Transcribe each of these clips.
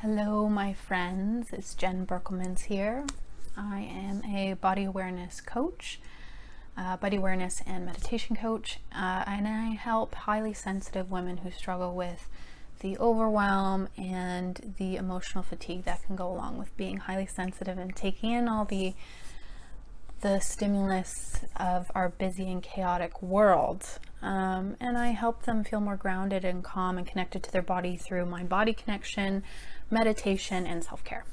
Hello, my friends. It's Jen Berkelmans here. I am a body awareness coach, body awareness and meditation coach, and I help highly sensitive women who struggle with the overwhelm and the emotional fatigue that can go along with being highly sensitive and taking in all the stimulus of our busy and chaotic world. And I help them feel more grounded and calm and connected to their body through mind-body connection, meditation, and self-care.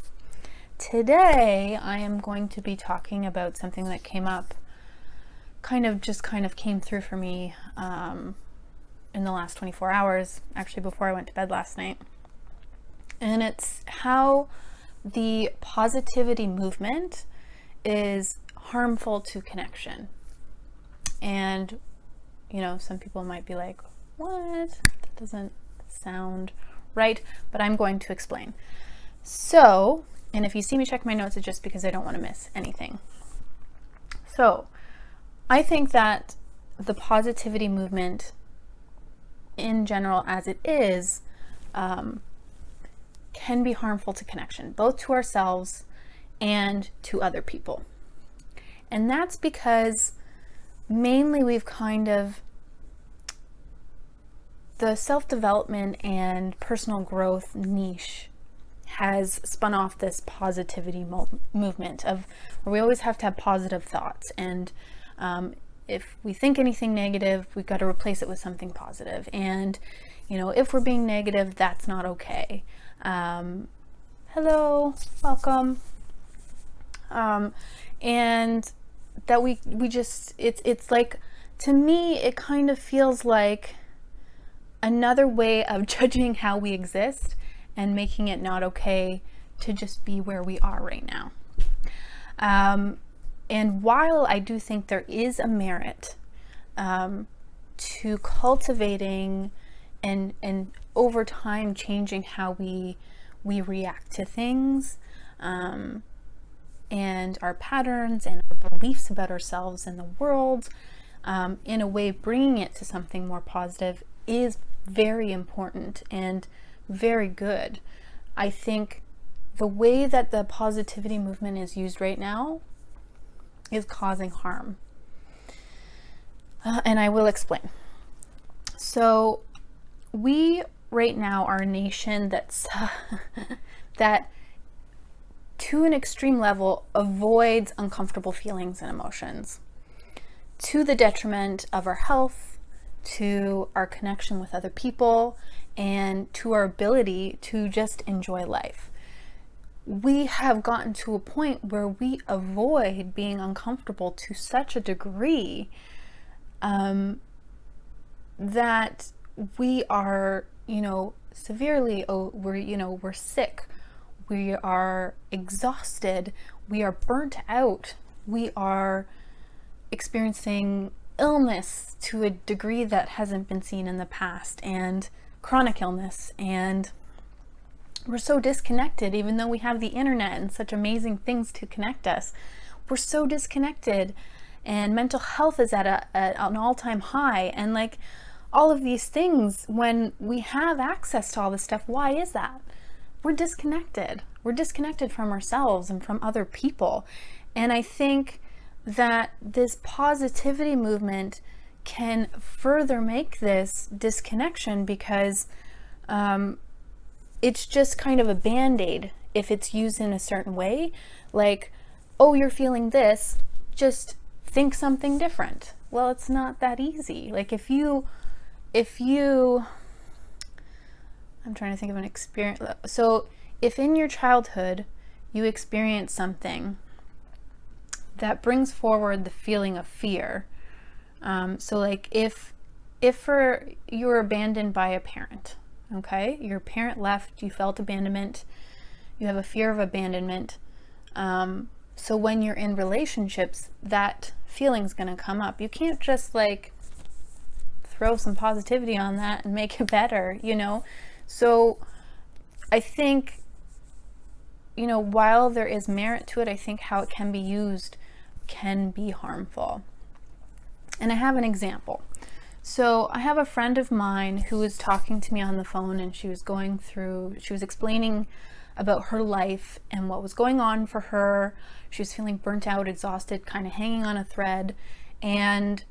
Today, I am going to be talking about something that came up, kind of came through for me in the last 24 hours, actually before I went to bed last night. And it's how the positivity movement is harmful to connection. And some people might be like, what? That doesn't sound right, but I'm going to explain. So, and if you see me check my notes, it's just because I don't want to miss anything. So, I think that the positivity movement in general, as it is, can be harmful to connection, both to ourselves and to other people. And that's because mainly we've the self-development and personal growth niche has spun off this positivity movement of where we always have to have positive thoughts. And if we think anything negative, we've got to replace it with something positive. And, if we're being negative, that's not okay. Hello, welcome. And that we just, it's like, to me, it kind of feels like another way of judging how we exist and making it not okay to just be where we are right now. And while I do think there is a merit to cultivating and over time changing how we react to things, and our patterns and our beliefs about ourselves and the world, in a way bringing it to something more positive is very important and very good. I think the way that the positivity movement is used right now is causing harm. And I will explain. So we right now are a nation that's that to an extreme level avoids uncomfortable feelings and emotions to the detriment of our health, to our connection with other people, and to our ability to just enjoy life. We have gotten to a point where we avoid being uncomfortable to such a degree that we are, severely, we're sick, we are exhausted, we are burnt out, we are experiencing illness to a degree that hasn't been seen in the past, and chronic illness, and we're so disconnected. Even though we have the internet and such amazing things to connect us, we're so disconnected, and mental health is at an all-time high. And like all of these things, when we have access to all this stuff, why is that? We're disconnected from ourselves and from other people. And I think that this positivity movement can further make this disconnection, because it's just kind of a band-aid if it's used in a certain way. Like, oh, you're feeling this, just think something different. Well, it's not that easy. Like if you I'm trying to think of an experience. So if in your childhood you experience something that brings forward the feeling of fear. So like if you were abandoned by a parent, okay? Your parent left, you felt abandonment, you have a fear of abandonment. So when you're in relationships, that feeling's gonna come up. You can't just like throw some positivity on that and make it better, So I think, while there is merit to it, I think how it can be used can be harmful. And I have an example. So I have a friend of mine who was talking to me on the phone, and she was explaining about her life and what was going on for her. She was feeling burnt out, exhausted, kind of hanging on a thread. And,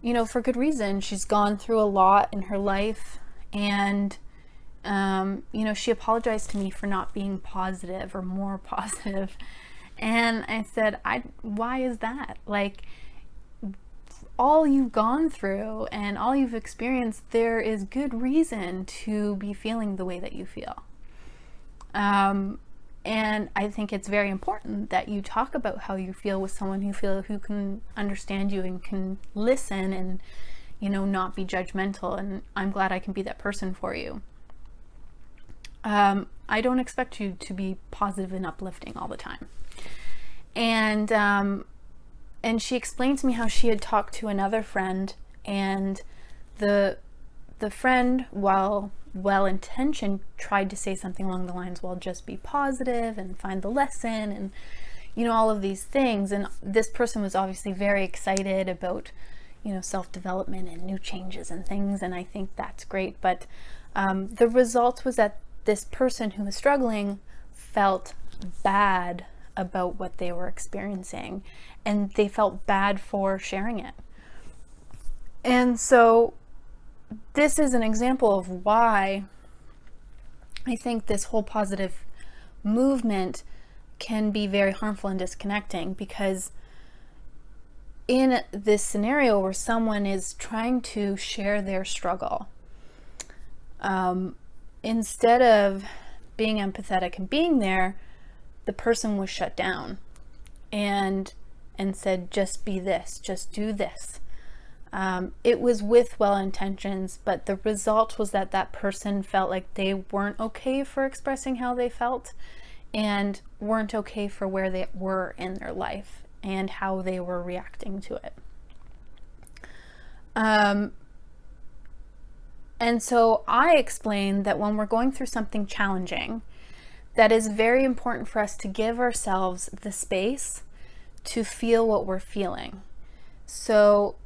you know, for good reason. She's gone through a lot in her life. And, you know, she apologized to me for not being positive or more positive. And I said, why is that? Like, all you've gone through and all you've experienced, there is good reason to be feeling the way that you feel. And I think it's very important that you talk about how you feel with someone who can understand you and can listen and, you know, not be judgmental. And I'm glad I can be that person for you. I don't expect you to be positive and uplifting all the time. And she explained to me how she had talked to another friend, and the friend, while well-intentioned, tried to say something along the lines, well, just be positive and find the lesson and, you know, all of these things. And this person was obviously very excited about, you know, self-development and new changes and things. And I think that's great. But the result was that this person who was struggling felt bad about what they were experiencing, and they felt bad for sharing it. And so this is an example of why I think this whole positive movement can be very harmful and disconnecting, because in this scenario where someone is trying to share their struggle, instead of being empathetic and being there, the person was shut down and said, just be this, just do this. It was with well intentions, but the result was that that person felt like they weren't okay for expressing how they felt, and weren't okay for where they were in their life and how they were reacting to it. And so I explained that when we're going through something challenging, that is very important for us to give ourselves the space to feel what we're feeling. So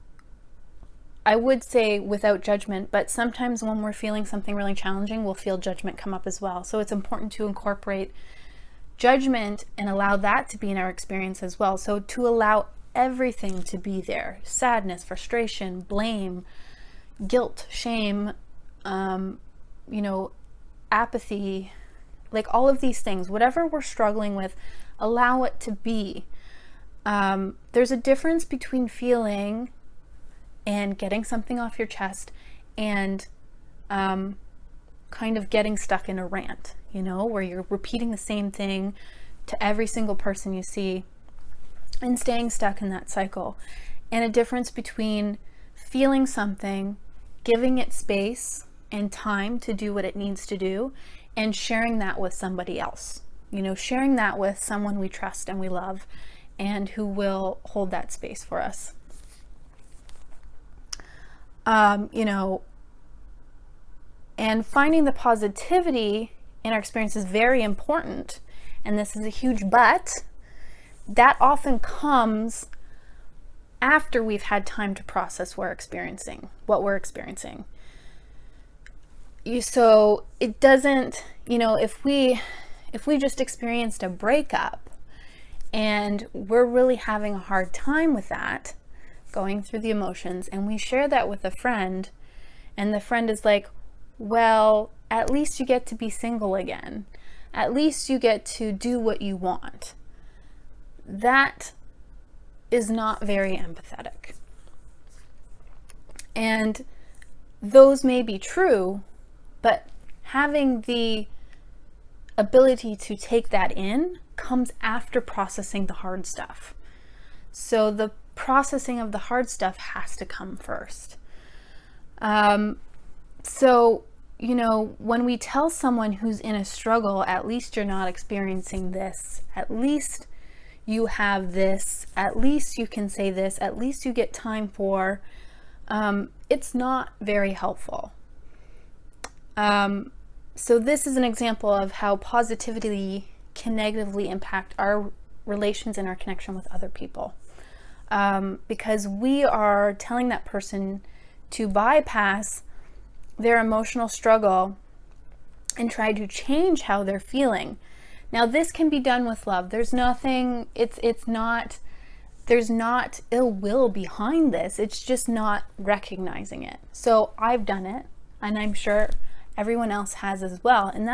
I would say without judgment, but sometimes when we're feeling something really challenging, we'll feel judgment come up as well. So it's important to incorporate judgment and allow that to be in our experience as well. So to allow everything to be there: sadness, frustration, blame, guilt, shame, you know, apathy, like all of these things, whatever we're struggling with, allow it to be. There's a difference between feeling and getting something off your chest and kind of getting stuck in a rant, you know, where you're repeating the same thing to every single person you see and staying stuck in that cycle. And a difference between feeling something, giving it space and time to do what it needs to do, and sharing that with somebody else, you know, sharing that with someone we trust and we love and who will hold that space for us. You know, and finding the positivity in our experience is very important. And this is a huge but. That often comes after we've had time to process what we're experiencing. So it doesn't, you know, if we just experienced a breakup and we're really having a hard time with that, going through the emotions, and we share that with a friend, and the friend is like, well, at least you get to be single again. At least you get to do what you want. That is not very empathetic. And those may be true, but having the ability to take that in comes after processing the hard stuff. So the processing of the hard stuff has to come first. So, you know, when we tell someone who's in a struggle, at least you're not experiencing this, at least you have this, at least you can say this, at least you get time for, it's not very helpful. So this is an example of how positivity can negatively impact our relations and our connection with other people. Because we are telling that person to bypass their emotional struggle and try to change how they're feeling. Now, this can be done with love. There's nothing, it's not, there's not ill will behind this. It's just not recognizing it. So I've done it, and I'm sure everyone else has as well. And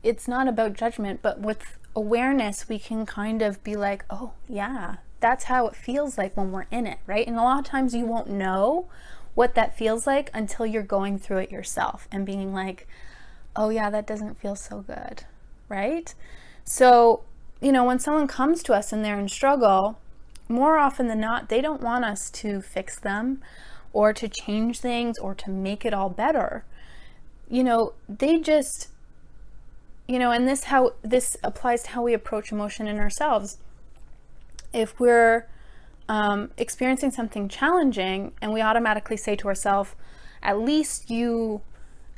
it's not about judgment, but with awareness, we can kind of be like, oh yeah, that's how it feels like when we're in it, right? And a lot of times you won't know what that feels like until you're going through it yourself and being like, oh yeah, that doesn't feel so good, right? So, when someone comes to us and they're in struggle, more often than not, they don't want us to fix them or to change things or to make it all better. They just, and this applies to how we approach emotion in ourselves. If we're experiencing something challenging and we automatically say to ourselves, at least you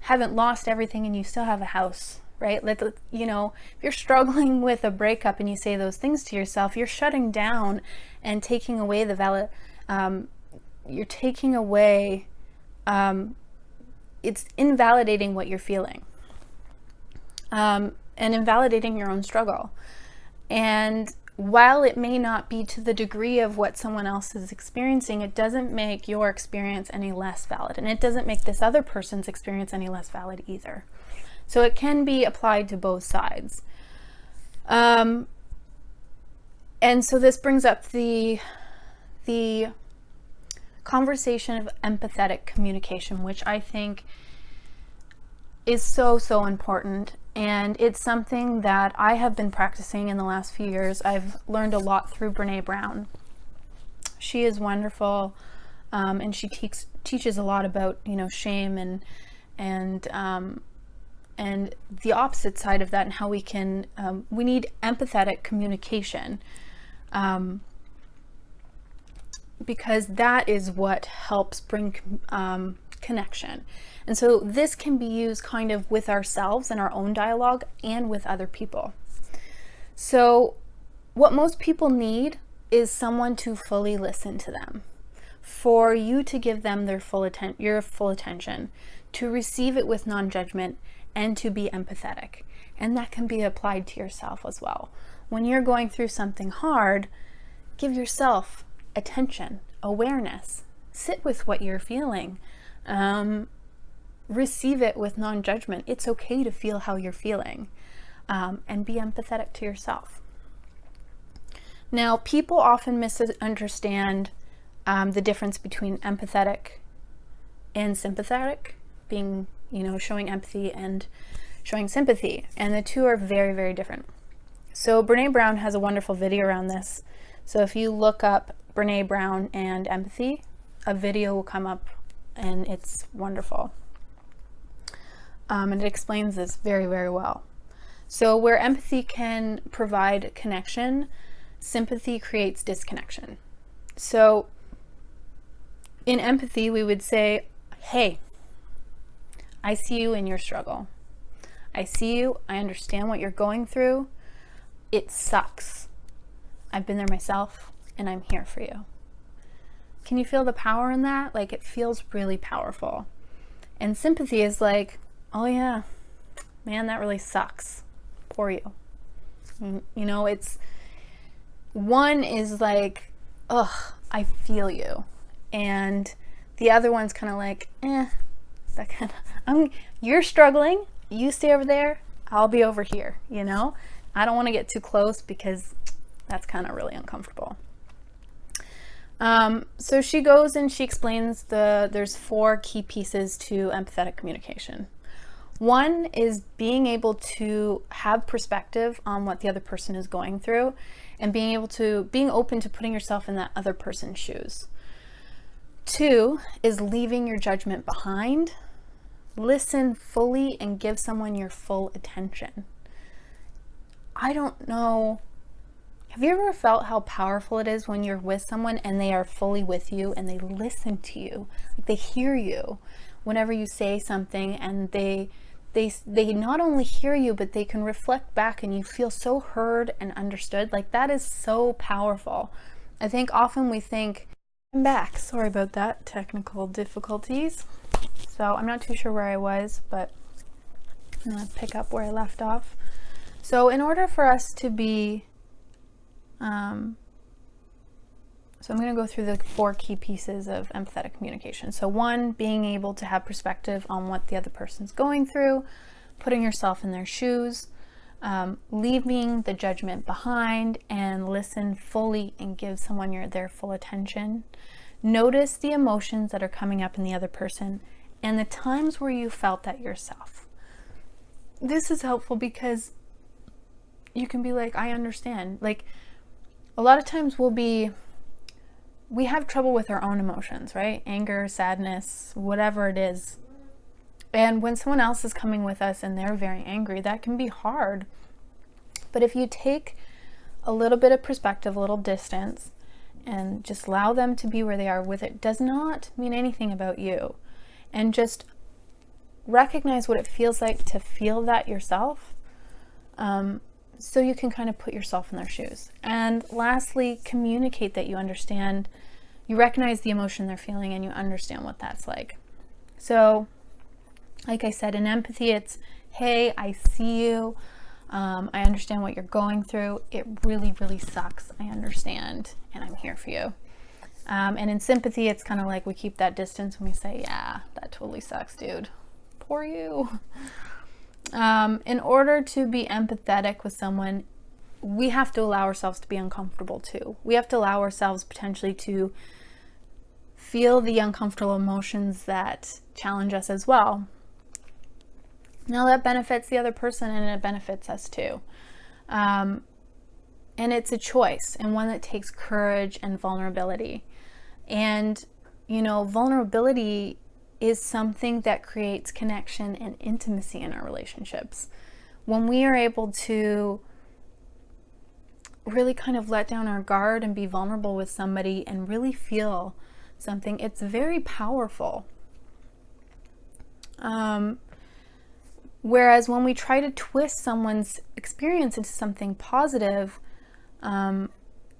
haven't lost everything and you still have a house, right? If you're struggling with a breakup and you say those things to yourself, you're shutting down and taking away it's invalidating what you're feeling, and invalidating your own struggle. And while it may not be to the degree of what someone else is experiencing, it doesn't make your experience any less valid. And it doesn't make this other person's experience any less valid either. So it can be applied to both sides. And so this brings up the conversation of empathetic communication, which I think is so, so important. And it's something that I have been practicing in the last few years. I've learned a lot through Brené Brown. She is wonderful, and she teaches a lot about shame and the opposite side of that, and how we need empathetic communication, because that is what helps bring connection. And so this can be used kind of with ourselves in our own dialogue and with other people. So what most people need is someone to fully listen to them, for you to give them your full attention, to receive it with non-judgment, and to be empathetic. And that can be applied to yourself as well. When you're going through something hard, give yourself attention, awareness, sit with what you're feeling. Receive it with non-judgment. It's okay to feel how you're feeling, and be empathetic to yourself. Now, people often misunderstand the difference between empathetic and sympathetic, being, showing empathy and showing sympathy. And the two are very, very different. So Brené Brown has a wonderful video around this. So if you look up Brené Brown and empathy, a video will come up, and it's wonderful. And it explains this very, very well. So where empathy can provide connection, sympathy creates disconnection. So in empathy, we would say, hey, I see you in your struggle. I see you. I understand what you're going through. It sucks. I've been there myself, and I'm here for you. Can you feel the power in that? Like, it feels really powerful. And sympathy is like, oh yeah, man, that really sucks. Poor you. It's, one is like, ugh, I feel you. And the other one's kind of like, you're struggling. You stay over there. I'll be over here. I don't want to get too close because that's kind of really uncomfortable. So she goes and she explains there's 4 key pieces to empathetic communication. One is being able to have perspective on what the other person is going through, and being open to putting yourself in that other person's shoes. 2 is leaving your judgment behind. Listen fully and give someone your full attention. I don't know. Have you ever felt how powerful it is when you're with someone and they are fully with you and they listen to you? Like, they hear you whenever you say something, and they not only hear you, but they can reflect back, and you feel so heard and understood. Like, that is so powerful. I think often we think, I'm back. Sorry about that, technical difficulties. So I'm not too sure where I was, but I'm going to pick up where I left off. So in order for us to be, so I'm going to go through the 4 key pieces of empathetic communication. So 1, being able to have perspective on what the other person's going through, putting yourself in their shoes, leaving the judgment behind and listen fully and give someone their full attention. Notice the emotions that are coming up in the other person and the times where you felt that yourself. This is helpful because you can be like, I understand. Like, a lot of times we have trouble with our own emotions, right? Anger, sadness, whatever it is. And when someone else is coming with us and they're very angry, that can be hard. But if you take a little bit of perspective, a little distance, and just allow them to be where they are with it, does not mean anything about you. And just recognize what it feels like to feel that yourself, so you can kind of put yourself in their shoes. And lastly, communicate that you understand, you recognize the emotion they're feeling, and you understand what that's like. So, like I said, in empathy, it's, hey, I see you. I understand what you're going through. It really, really sucks. I understand, and I'm here for you. And in sympathy, it's kind of like we keep that distance when we say, yeah, that totally sucks, dude. Poor you. In order to be empathetic with someone, we have to allow ourselves to be uncomfortable too. We have to allow ourselves potentially to feel the uncomfortable emotions that challenge us as well. Now that benefits the other person and it benefits us too. And it's a choice, and one that takes courage and vulnerability. And, you know, vulnerability is something that creates connection and intimacy in our relationships. When we are able to really kind of let down our guard and be vulnerable with somebody and really feel something, it's very powerful. Whereas when we try to twist someone's experience into something positive,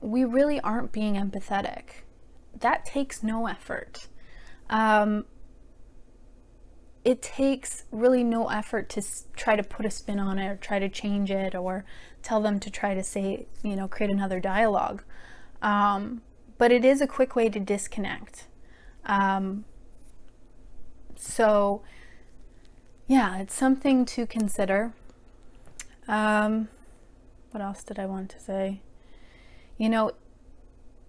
we really aren't being empathetic. That takes no effort. It takes really no effort to try to put a spin on it or try to change it or tell them to try to say, you know, create another dialogue. But it is a quick way to disconnect. So yeah, it's something to consider. What else did I want to say? You know,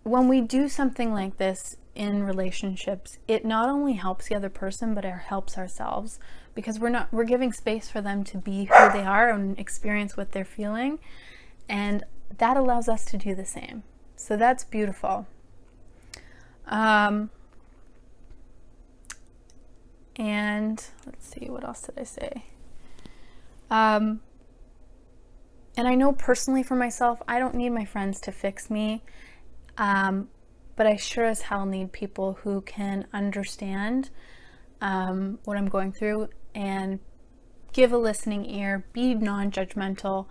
when we do something like this in relationships, it not only helps the other person, but it helps ourselves, because we're giving space for them to be who they are and experience what they're feeling, and that allows us to do the same. So that's beautiful. And let's see, what else did I say? And I know personally for myself, I don't need my friends to fix me. But I sure as hell need people who can understand what I'm going through and give a listening ear, be non-judgmental,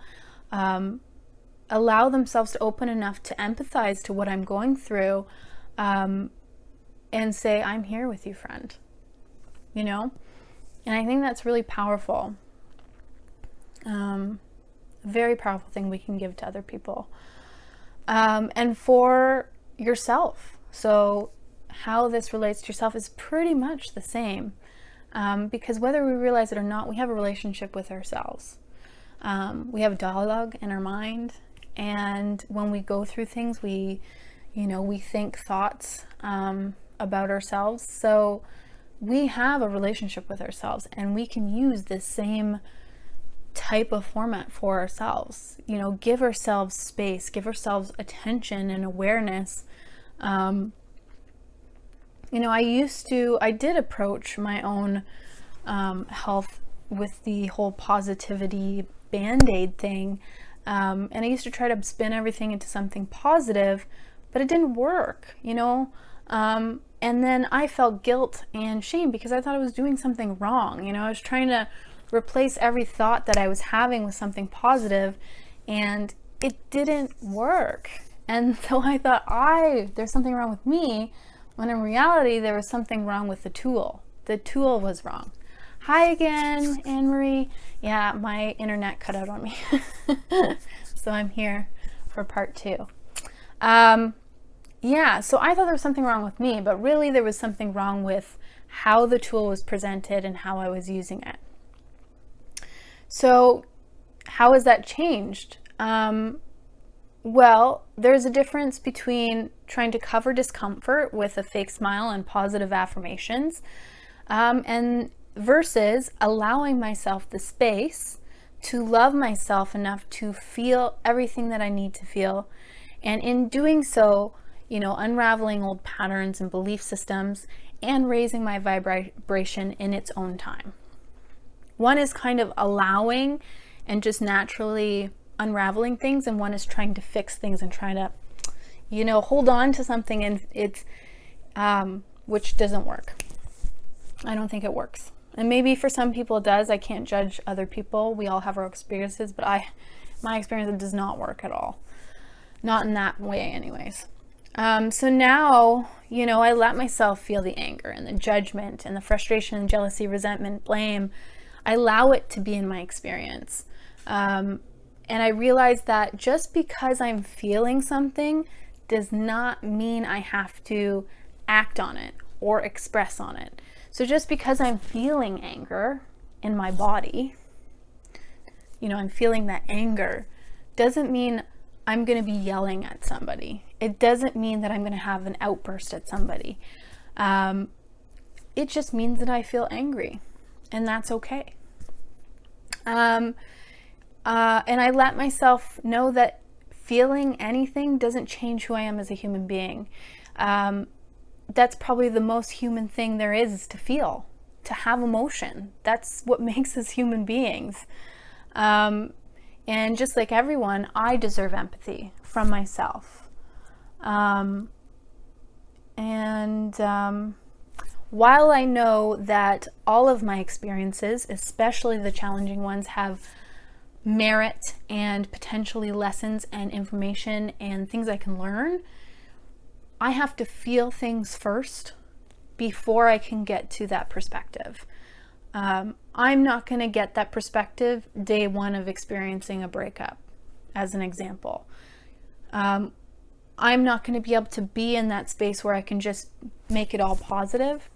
allow themselves to open enough to empathize to what I'm going through, and say, I'm here with you, friend. You know? And I think that's really powerful. A very powerful thing we can give to other people. And for yourself. So how this relates to yourself is pretty much the same. Because whether we realize it or not, we have a relationship with ourselves. We have a dialogue in our mind. And when we go through things, we think thoughts about ourselves. So we have a relationship with ourselves, and we can use this same type of format for ourselves. You know, give ourselves space, give ourselves attention and awareness. You know, I did approach my own health with the whole positivity Band-Aid thing. And I used to try to spin everything into something positive, but it didn't work, you know? And then I felt guilt and shame because I thought I was doing something wrong. You know, I was trying to replace every thought that I was having with something positive, and it didn't work. And so I thought, there's something wrong with me, when in reality there was something wrong with the tool. The tool was wrong. Hi again, Anne-Marie. Yeah, my internet cut out on me. So I'm here for part 2. Yeah, so I thought there was something wrong with me, but really there was something wrong with how the tool was presented and how I was using it. So how has that changed? Well, there's a difference between trying to cover discomfort with a fake smile and positive affirmations, and versus allowing myself the space to love myself enough to feel everything that I need to feel. And in doing so, unraveling old patterns and belief systems and raising my vibration in its own time. One is kind of allowing and just naturally unraveling things, and one is trying to fix things and trying to, hold on to something, and it's, which doesn't work. I don't think it works. And maybe for some people it does. I can't judge other people. We all have our experiences, but my experience, it does not work at all. Not in that way anyways. So now, I let myself feel the anger and the judgment and the frustration and jealousy, resentment, blame. I allow it to be in my experience. And I realize that just because I'm feeling something does not mean I have to act on it or express on it. So just because I'm feeling anger in my body, I'm feeling that anger, doesn't mean I'm going to be yelling at somebody. It doesn't mean that I'm going to have an outburst at somebody. It just means that I feel angry, and that's okay. And I let myself know that feeling anything doesn't change who I am as a human being. That's probably the most human thing there is to feel, to have emotion. That's what makes us human beings. And just like everyone, I deserve empathy from myself. While I know that all of my experiences, especially the challenging ones, have merit and potentially lessons and information and things I can learn, I have to feel things first before I can get to that perspective. I'm not going to get that perspective day one of experiencing a breakup, as an example. I'm not going to be able to be in that space where I can just make it all positive.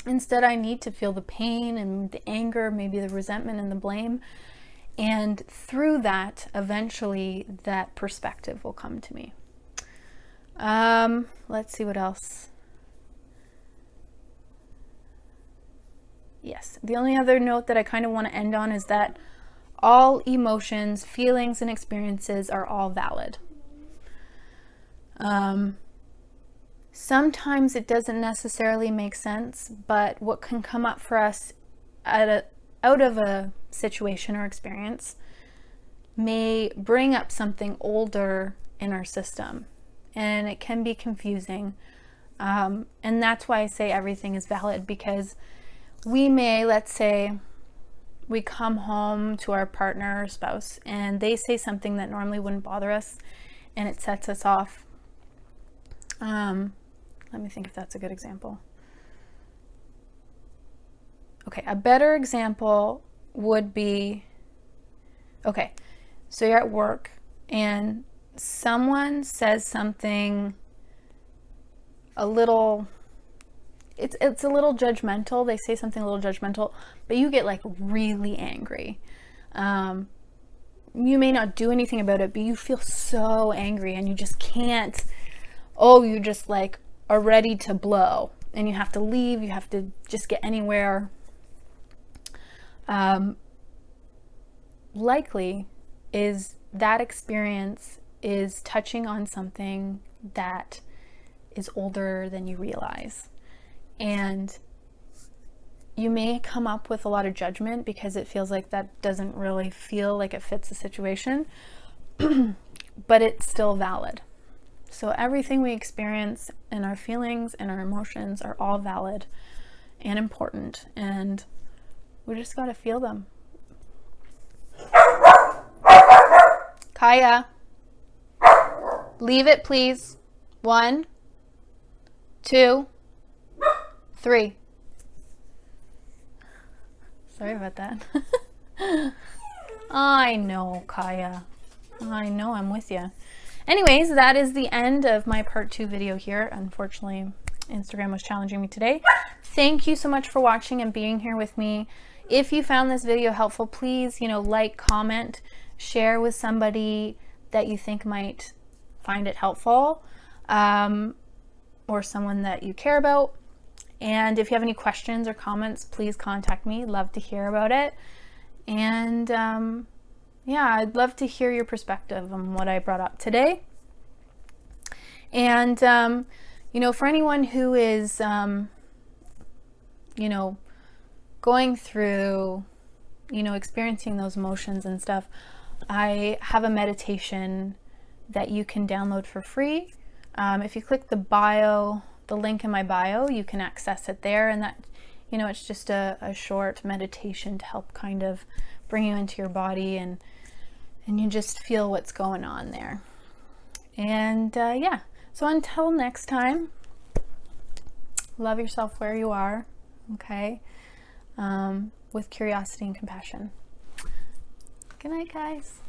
Instead, I need to feel the pain and the anger, maybe the resentment and the blame. And through that, eventually, that perspective will come to me. Let's see what else. Yes, the only other note that I kind of want to end on is that all emotions, feelings, and experiences are all valid. Sometimes it doesn't necessarily make sense, but what can come up for us out of a situation or experience may bring up something older in our system, and it can be confusing. And that's why I say everything is valid, because we may, let's say, we come home to our partner or spouse and they say something that normally wouldn't bother us, and it sets us off. Let me think if that's a good example. Okay, a better example would be, okay, so you're at work and someone says something a little, it's a little judgmental. They say something a little judgmental, but you get like really angry. You may not do anything about it, but you feel so angry and you just can't, you just like are ready to blow and you have to leave. You have to just get anywhere. Likely is that experience is touching on something that is older than you realize. And you may come up with a lot of judgment because it feels like that doesn't really feel like it fits the situation, but it's still valid. So everything we experience and our feelings and our emotions are all valid and important, and we just got to feel them. Kaya, leave it please. 1, 2, 3. Sorry about that. I know, Kaya. I know, I'm with you. Anyways, that is the end of my part 2 video here. Unfortunately, Instagram was challenging me today. Thank you so much for watching and being here with me. If you found this video helpful, please, like, comment, share with somebody that you think might find it helpful, or someone that you care about. And if you have any questions or comments, please contact me. Love to hear about it. And yeah, I'd love to hear your perspective on what I brought up today. And for anyone who is going through experiencing those emotions and stuff, I have a meditation that you can download for free. If you click the link in my bio, you can access it there, and that it's just a short meditation to help kind of bring you into your body, and you just feel what's going on there. And yeah, so until next time, love yourself where you are, okay, with curiosity and compassion. Good night, guys.